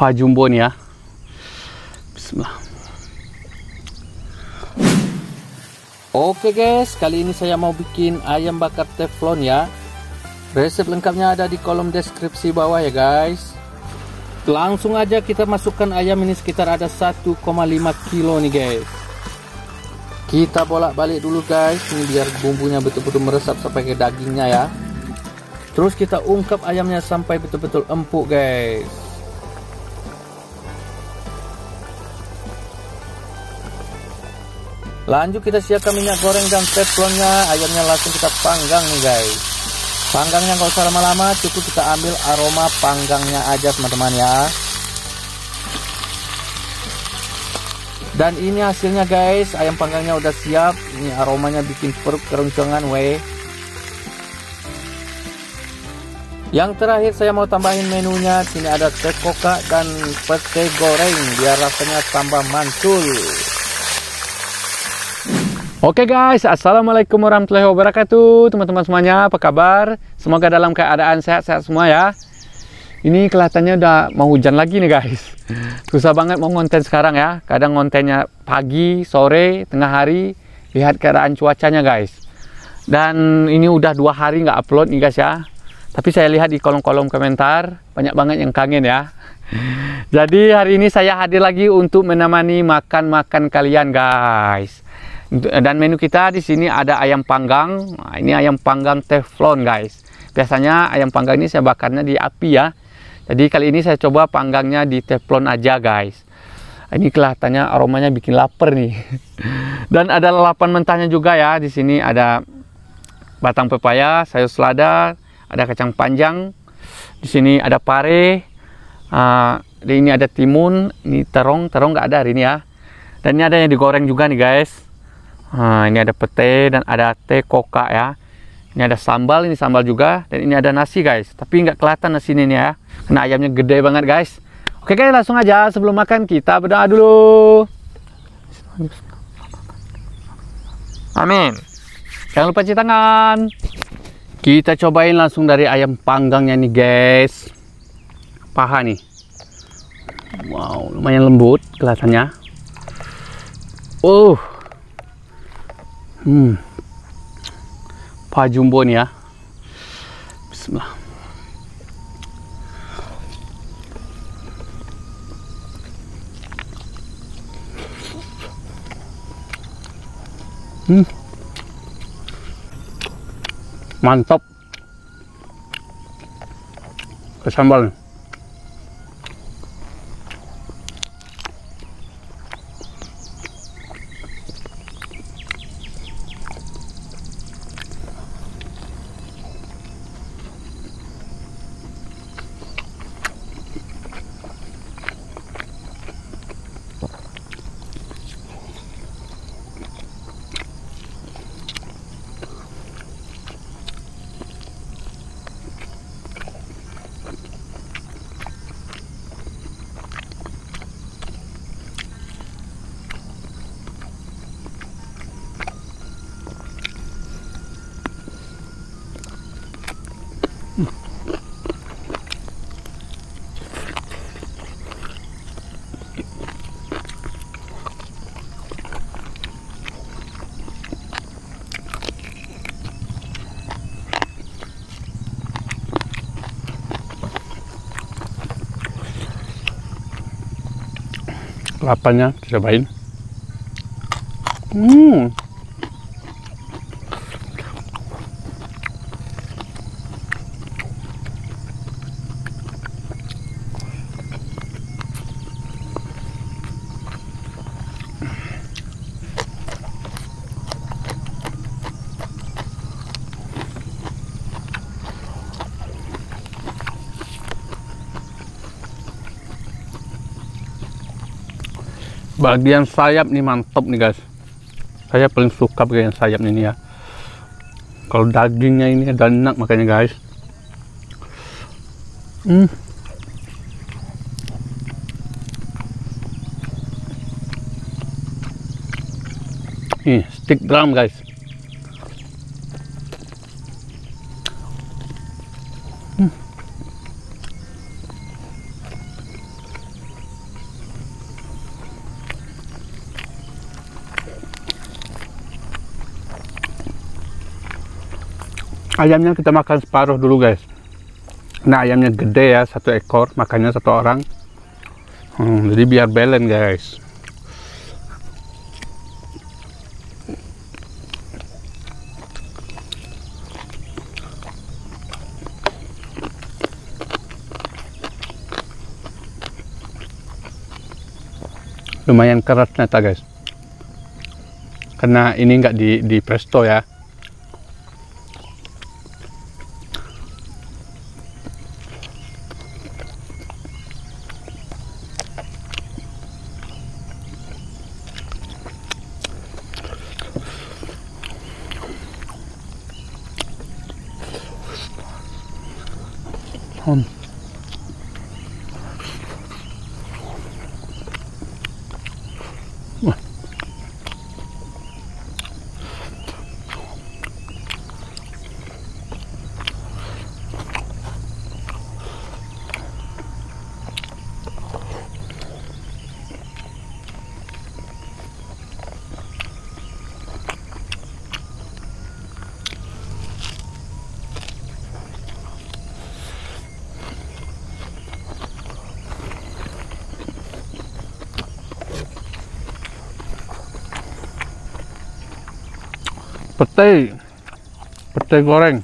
Pak Jumbo nih ya. Bismillah. Oke guys, kali ini saya mau bikin ayam bakar teflon ya. Resep lengkapnya ada di kolom deskripsi bawah ya guys. Langsung aja kita masukkan ayam ini, sekitar ada 1,5 kilo nih guys. Kita bolak-balik dulu guys, ini biar bumbunya betul-betul meresap sampai ke dagingnya ya. Terus kita ungkap ayamnya sampai betul-betul empuk guys. Lanjut kita siapkan minyak goreng dan teflonnya. Ayamnya langsung kita panggang nih guys. Panggangnya nggak usah lama-lama, cukup kita ambil aroma panggangnya aja teman-teman ya. Dan ini hasilnya guys, ayam panggangnya udah siap. Ini aromanya bikin perut keroncongan weh. Yang terakhir saya mau tambahin menunya. Sini ada teh koka dan pete goreng biar rasanya tambah mantul. Oke guys, assalamualaikum warahmatullahi wabarakatuh. Teman-teman semuanya, apa kabar? Semoga dalam keadaan sehat-sehat semua ya. Ini kelihatannya udah mau hujan lagi nih guys. Susah banget mau ngonten sekarang ya. Kadang ngontennya pagi, sore, tengah hari. Lihat keadaan cuacanya guys. Dan ini udah 2 hari nggak upload nih guys ya. Tapi saya lihat di kolom-kolom komentar banyak banget yang kangen ya. Jadi hari ini saya hadir lagi untuk menemani makan-makan kalian guys. Dan menu kita di sini ada ayam panggang. Nah, ini ayam panggang teflon guys. Biasanya ayam panggang ini saya bakarnya di api ya. Jadi kali ini saya coba panggangnya di teflon aja guys. Ini kelihatannya aromanya bikin lapar nih. Dan ada lalapan mentahnya juga ya. Di sini ada batang pepaya, sayur selada, ada kacang panjang. Di sini ada pare. Ini ada timun. Ini terong nggak ada hari ini ya. Dan ini ada yang digoreng juga nih guys. Ini ada pete dan ada teh koka ya. Ini ada sambal, ini sambal juga. Dan ini ada nasi guys. Tapi nggak kelihatan nasi ini ya. Karena ayamnya gede banget guys. Oke guys, langsung aja sebelum makan kita berdoa dulu. Amin. Jangan lupa cuci tangan. Kita cobain langsung dari ayam panggangnya nih guys. Paha nih. Wow, lumayan lembut kelihatannya. Pak Jumbo nih ya. Bismillah. Mantap. Ke sambal. Lalapannya cobain. Bagian sayap nih mantap nih guys. Saya paling suka bagian sayap ini ya. Kalau dagingnya ini ada enak makanya guys. Nih stick drum guys. Ayamnya kita makan separuh dulu guys. Nah ayamnya gede ya, 1 ekor, makannya 1 orang. Jadi biar balance guys. Lumayan keras ternyata guys, karena ini nggak di presto ya. Pete goreng.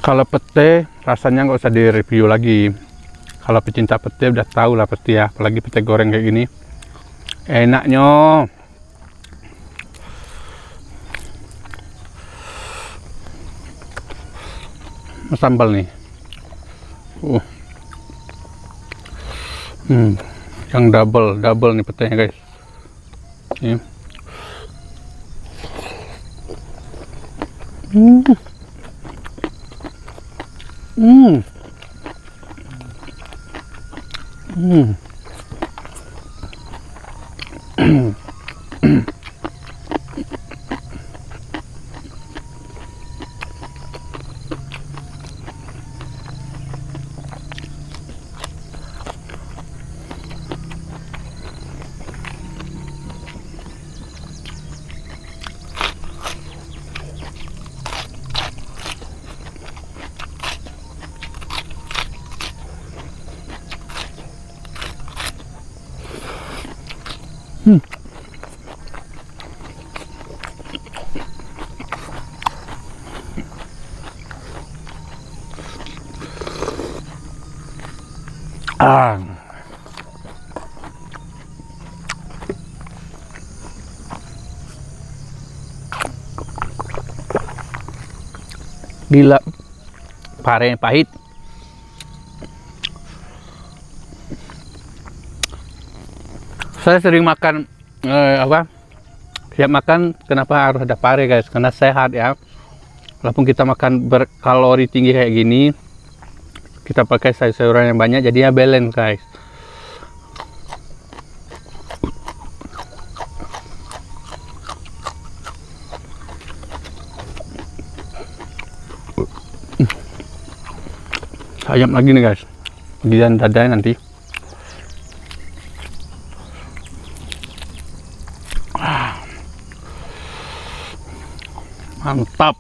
Kalau pete rasanya nggak usah direview lagi. Kalau pecinta pete udah tahu lah pasti ya, apalagi pete goreng kayak gini. Enaknya. Sambal nih. Yang double nih petenya guys. Ini. Gila, pare pahit. Saya sering makan siap makan, kenapa harus ada pare guys? Karena sehat ya. Walaupun kita makan berkalori tinggi kayak gini, kita pakai sayur-sayuran yang banyak, jadinya balance guys. Ayam lagi nih guys, bagian dadanya nanti. Mantap.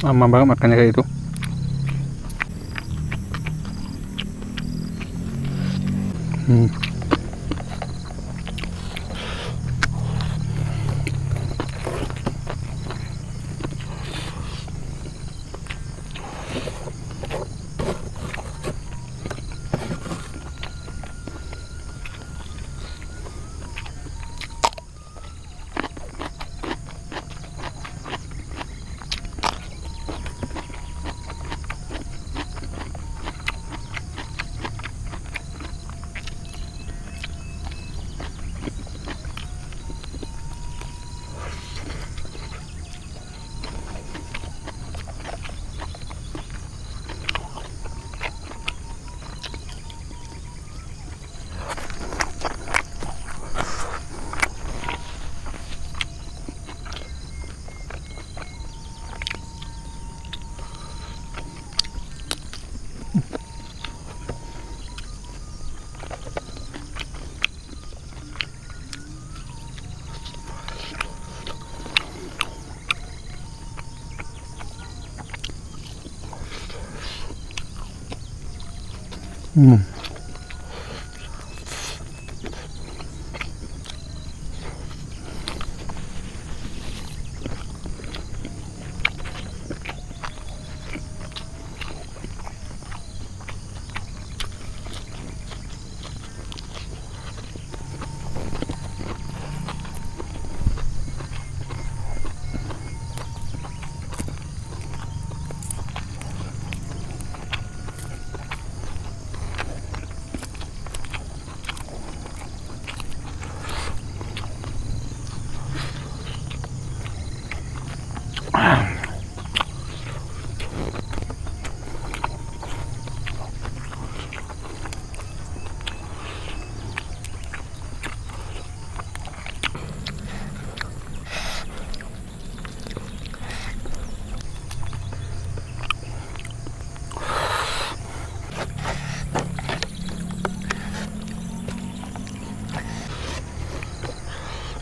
Lama banget makannya kayak itu. Hmm.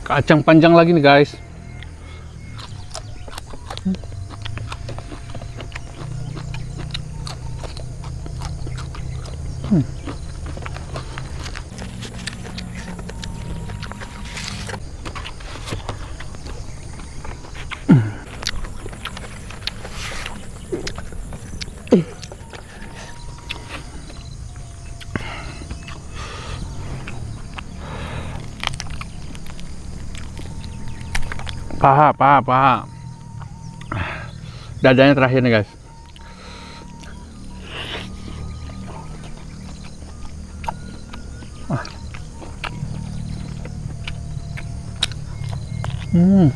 Kacang panjang lagi nih guys. Paha. Dadanya terakhir nih guys. Hmm.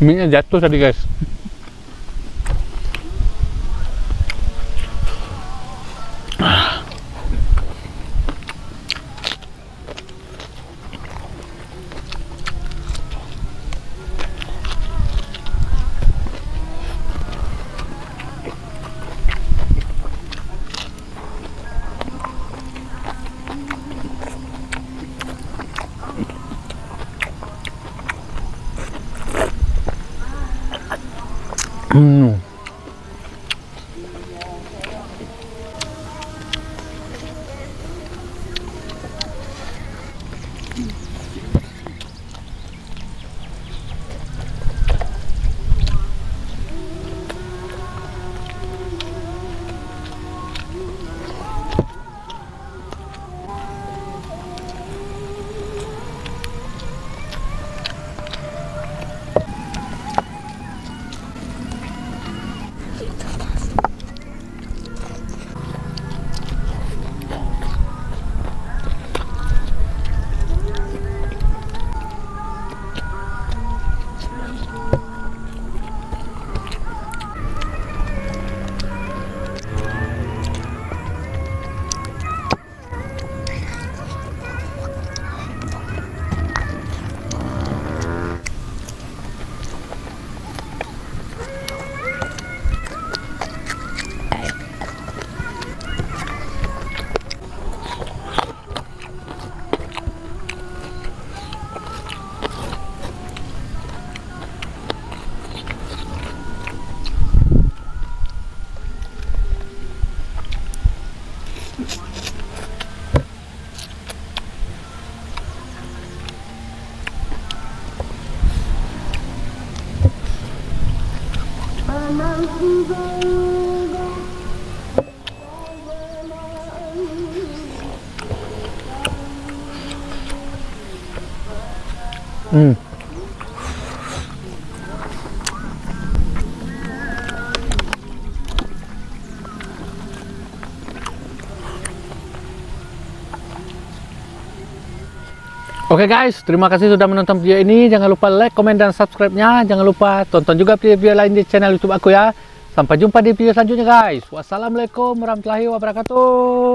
Mie-nya jatuh tadi guys. Oke guys, terima kasih sudah menonton video ini. Jangan lupa like, komen, dan subscribe-nya. Jangan lupa tonton juga video-video lain di channel YouTube aku ya. Sampai jumpa di video selanjutnya guys. Wassalamualaikum warahmatullahi wabarakatuh.